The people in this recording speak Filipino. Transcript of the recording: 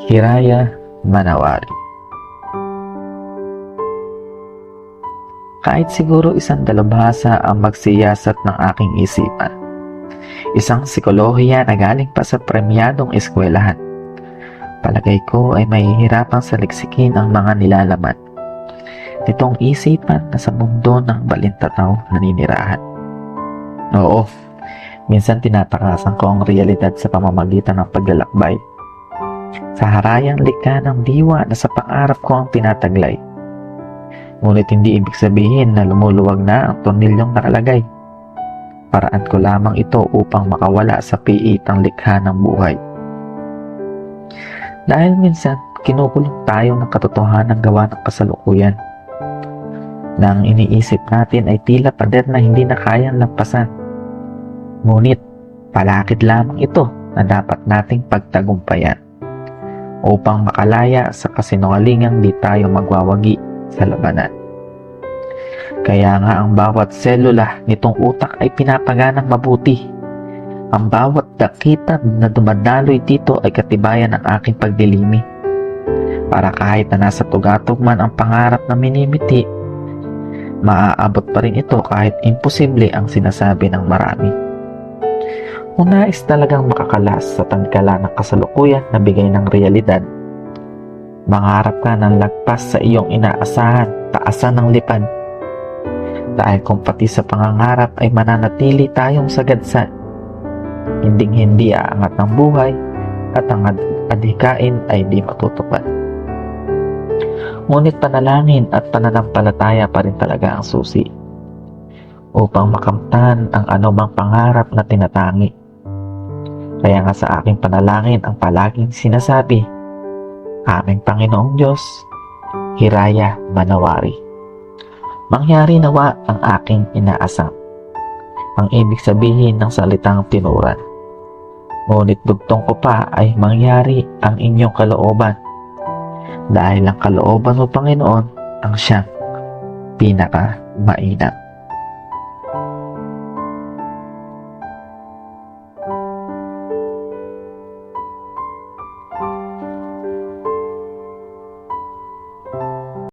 Hiraya Manawari. Kahit siguro isang dalubhasa ang magsiyasat ng aking isipan, isang psikolohiya na galing pa sa premyadong eskwelahan, palagay ko ay mahihirapang saliksikin ang mga nilalaman nitong isipan na sa mundo ng balintataw naninirahan. Oo, minsan tinatakasan ko ang realidad sa pamamagitan ng paglalakbay sa harayang likha ng diwa na sa pangarap ko ang tinataglay. Ngunit hindi ibig sabihin na lumuluwag na ang tornilyong nakalagay. Paraan ko lamang ito upang makawala sa piitang likha ng buhay. Dahil minsan, kinukulong tayo ng katotohanan gawa ng kasalukuyan. Na ang iniisip natin ay tila pader na hindi na kayang lampasan. Ngunit, palakid lamang ito na dapat nating pagtagumpayan upang makalaya sa kasinungalingang di tayo magwawagi sa labanan. Kaya nga ang bawat selula nitong utak ay pinapaganang mabuti. Ang bawat dakita na dumadaloy dito ay katibayan ng aking pagdilimi. Para kahit na nasa tugatog man ang pangarap na minimiti, maaabot pa rin ito kahit imposible ang sinasabi ng marami. Kung nais talagang makakalas sa tangkala ng kasalukuyan na bigay ng realidad, mangarap ka ng lagpas sa iyong inaasahan, taasan ng lipad. Dahil kung pati sa pangangarap ay mananatili tayong sagadsan, hinding-hindi aangat ng buhay at ang adhikain ay di matutupad. Ngunit panalangin at pananampalataya pa rin talaga ang susi upang makamtan ang anumang pangarap na tinatangi. Kaya nga sa aking panalangin ang palaging sinasabi, aming Panginoong Diyos, Hiraya Manawari. Mangyari nawa ang aking inaasam, ang ibig sabihin ng salitang tinuran. Ngunit dugtong ko pa ay mangyari ang inyong kalooban, dahil ang kalooban mo, Panginoon, ang siyang pinaka mainam.